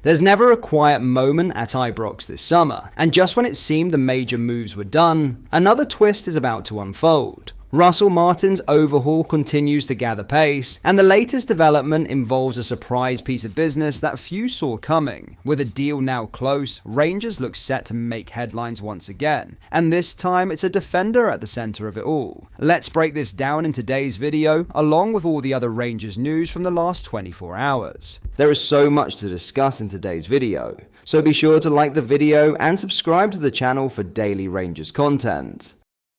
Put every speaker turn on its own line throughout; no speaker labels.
There's never a quiet moment at Ibrox this summer, and just when it seemed the major moves were done, another twist is about to unfold. Russell Martin's overhaul continues to gather pace, and the latest development involves a surprise piece of business that few saw coming. With a deal now close, Rangers look set to make headlines once again, and this time it's a defender at the centre of it all. Let's break this down in today's video, along with all the other Rangers news from the last 24 hours. There is so much to discuss in today's video, so be sure to like the video and subscribe to the channel for daily Rangers content.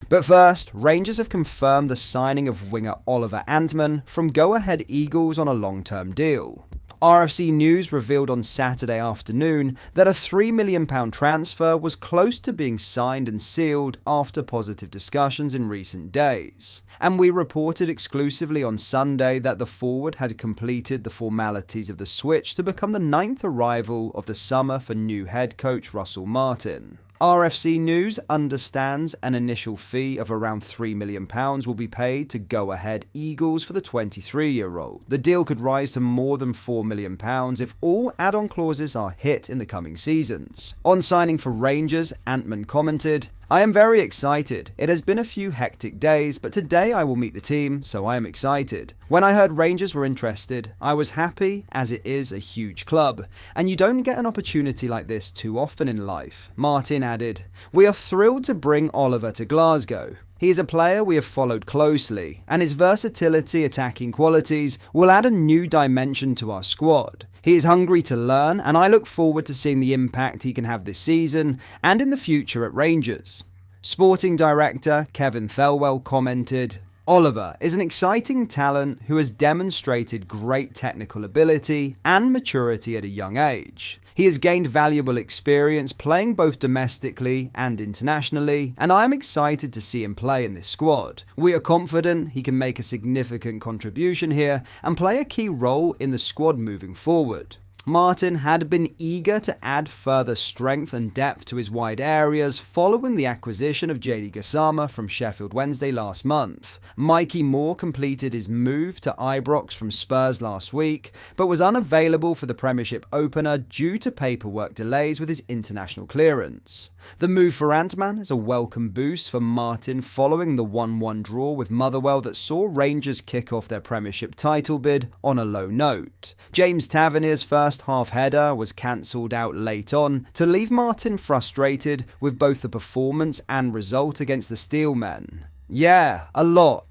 But first, Rangers have confirmed the signing of winger Oliver Antman from go-ahead Eagles on a long-term deal. RFC News revealed on Saturday afternoon that a £3 million transfer was close to being signed and sealed after positive discussions in recent days. And we reported exclusively on Sunday that the forward had completed the formalities of the switch to become the 9th arrival of the summer for new head coach Russell Martin. RFC News understands an initial fee of around £3 million will be paid to go-ahead Eagles for the 23-year-old. The deal could rise to more than £4 million if all add-on clauses are hit in the coming seasons. On signing for Rangers, Antman commented, "I am very excited. It has been a few hectic days, but today I will meet the team, so I am excited. When I heard Rangers were interested, I was happy as it is a huge club, and you don't get an opportunity like this too often in life." Martin added, "We are thrilled to bring Oliver to Glasgow. He is a player we have followed closely, and his versatility attacking qualities will add a new dimension to our squad. He is hungry to learn, and I look forward to seeing the impact he can have this season and in the future at Rangers." Sporting director Kevin Thelwell commented, "Oliver is an exciting talent who has demonstrated great technical ability and maturity at a young age. He has gained valuable experience playing both domestically and internationally, and I am excited to see him play in this squad. We are confident he can make a significant contribution here and play a key role in the squad moving forward." Martin had been eager to add further strength and depth to his wide areas following the acquisition of JD Gassama from Sheffield Wednesday last month. Mikey Moore completed his move to Ibrox from Spurs last week, but was unavailable for the Premiership opener due to paperwork delays with his international clearance. The move for Antman is a welcome boost for Martin following the 1-1 draw with Motherwell that saw Rangers kick off their Premiership title bid on a low note. James Tavernier's first half header was cancelled out late on to leave Martin frustrated with both the performance and result against the Steelmen. "Yeah, a lot,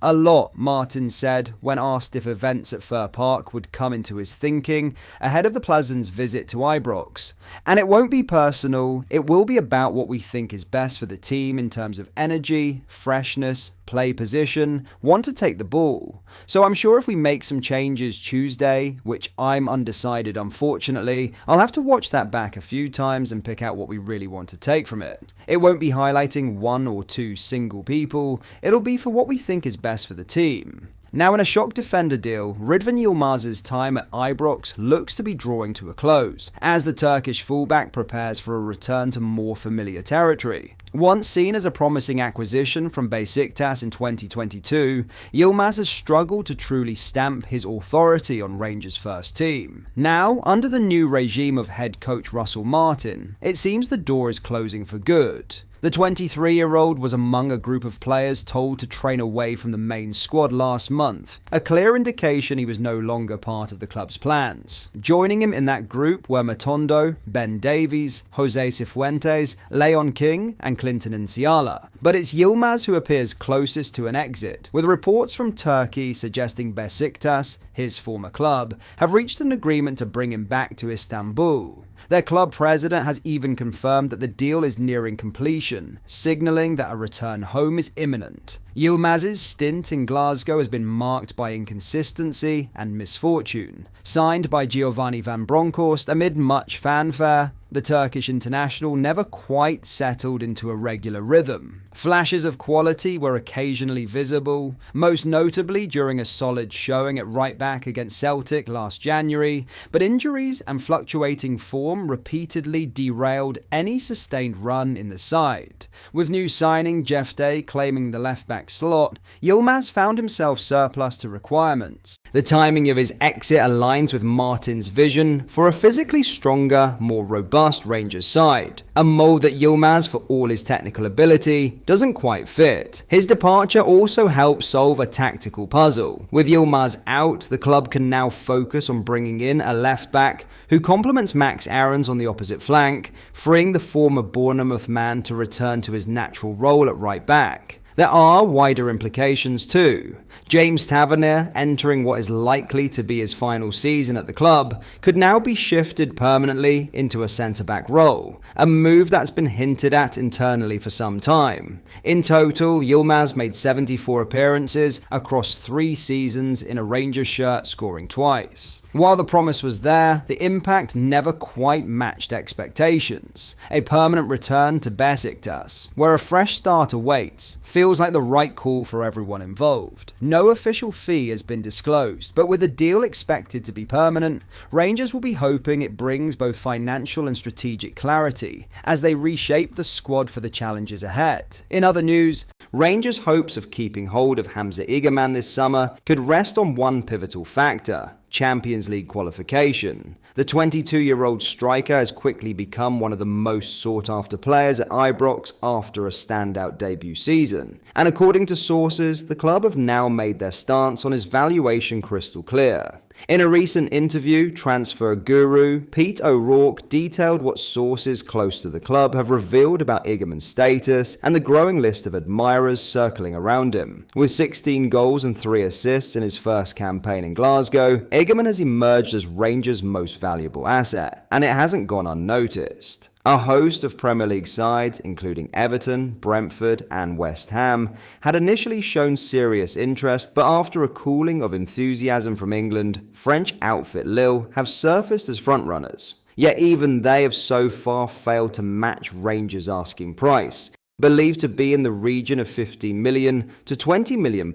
Martin said when asked if events at Fir Park would come into his thinking ahead of the Pleasants' visit to Ibrox. And it won't be personal, it will be about what we think is best for the team in terms of energy, freshness, play position, want to take the ball. So I'm sure if we make some changes Tuesday, which I'm undecided unfortunately, I'll have to watch that back a few times and pick out what we really want to take from it. It won't be highlighting one or two single people, it'll be for what we think is best for the team." Now in a shock defender deal, Ridvan Yilmaz's time at Ibrox looks to be drawing to a close, as the Turkish fullback prepares for a return to more familiar territory. Once seen as a promising acquisition from Besiktas in 2022, Yilmaz has struggled to truly stamp his authority on Rangers' first team. Now, under the new regime of head coach Russell Martin, it seems the door is closing for good. The 23-year-old was among a group of players told to train away from the main squad last month, a clear indication he was no longer part of the club's plans. Joining him in that group were Matondo, Ben Davies, Jose Cifuentes, Leon King and Clinton Nsiala. But it's Yilmaz who appears closest to an exit, with reports from Turkey suggesting Besiktas, his former club, have reached an agreement to bring him back to Istanbul. Their club president has even confirmed that the deal is nearing completion, signalling that a return home is imminent. Yilmaz's stint in Glasgow has been marked by inconsistency and misfortune. Signed by Giovanni van Bronckhorst amid much fanfare, the Turkish international never quite settled into a regular rhythm. Flashes of quality were occasionally visible, most notably during a solid showing at right back against Celtic last January, but injuries and fluctuating form repeatedly derailed any sustained run in the side. With new signing Jeff Day claiming the left-back slot, Yilmaz found himself surplus to requirements. The timing of his exit aligns with Martin's vision for a physically stronger, more robust Rangers side, a mould that Yilmaz, for all his technical ability, doesn't quite fit. His departure also helps solve a tactical puzzle. With Yilmaz out, the club can now focus on bringing in a left-back who complements Max Aarons on the opposite flank, freeing the former Bournemouth man to return to his natural role at right back. There are wider implications too. James Tavernier, entering what is likely to be his final season at the club, could now be shifted permanently into a centre-back role, a move that's been hinted at internally for some time. In total, Yilmaz made 74 appearances across 3 seasons in a Rangers shirt, scoring twice. While the promise was there, the impact never quite matched expectations. A permanent return to Besiktas, where a fresh start awaits, feels like the right call for everyone involved. No official fee has been disclosed, but with the deal expected to be permanent, Rangers will be hoping it brings both financial and strategic clarity as they reshape the squad for the challenges ahead. In other news, Rangers' hopes of keeping hold of Hamza Igamman this summer could rest on one pivotal factor: Champions League qualification. The 22-year-old striker has quickly become one of the most sought-after players at Ibrox after a standout debut season. And according to sources, the club have now made their stance on his valuation crystal clear. In a recent interview, transfer guru Pete O'Rourke detailed what sources close to the club have revealed about Igamman's status and the growing list of admirers circling around him. With 16 goals and 3 assists in his first campaign in Glasgow, Igamman has emerged as Rangers' most valuable asset, and it hasn't gone unnoticed. A host of Premier League sides, including Everton, Brentford, and West Ham, had initially shown serious interest, but after a cooling of enthusiasm from England, French outfit Lille have surfaced as frontrunners. Yet even they have so far failed to match Rangers' asking price, believed to be in the region of £15 million to £20 million.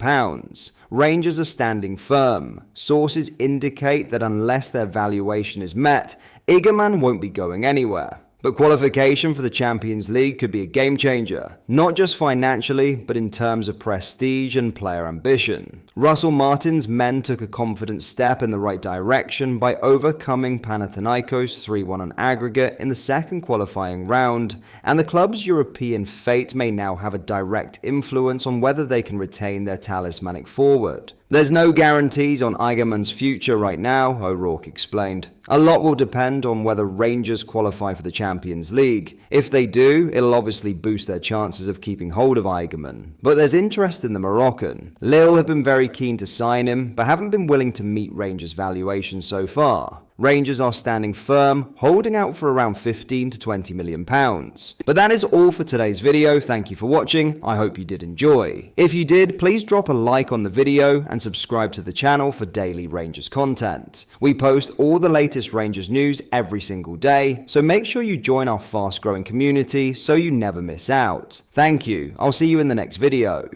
Rangers are standing firm. Sources indicate that unless their valuation is met, Igamman won't be going anywhere. But qualification for the Champions League could be a game changer, not just financially, but in terms of prestige and player ambition. Russell Martin's men took a confident step in the right direction by overcoming Panathinaikos 3-1 on aggregate in the second qualifying round, and the club's European fate may now have a direct influence on whether they can retain their talismanic forward. There's no guarantees on Igamman's future right now, O'Rourke explained. A lot will depend on whether Rangers qualify for the Champions League. If they do, it'll obviously boost their chances of keeping hold of Igamman. But there's interest in the Moroccan. Lille have been very keen to sign him, but haven't been willing to meet Rangers' valuation so far. Rangers are standing firm, holding out for around £15 to £20 million. But that is all for today's video. Thank you for watching. I hope you did enjoy. If you did, please drop a like on the video and subscribe to the channel for daily Rangers content. We post all the latest Rangers news every single day, so make sure you join our fast-growing community so you never miss out. Thank you. I'll see you in the next video.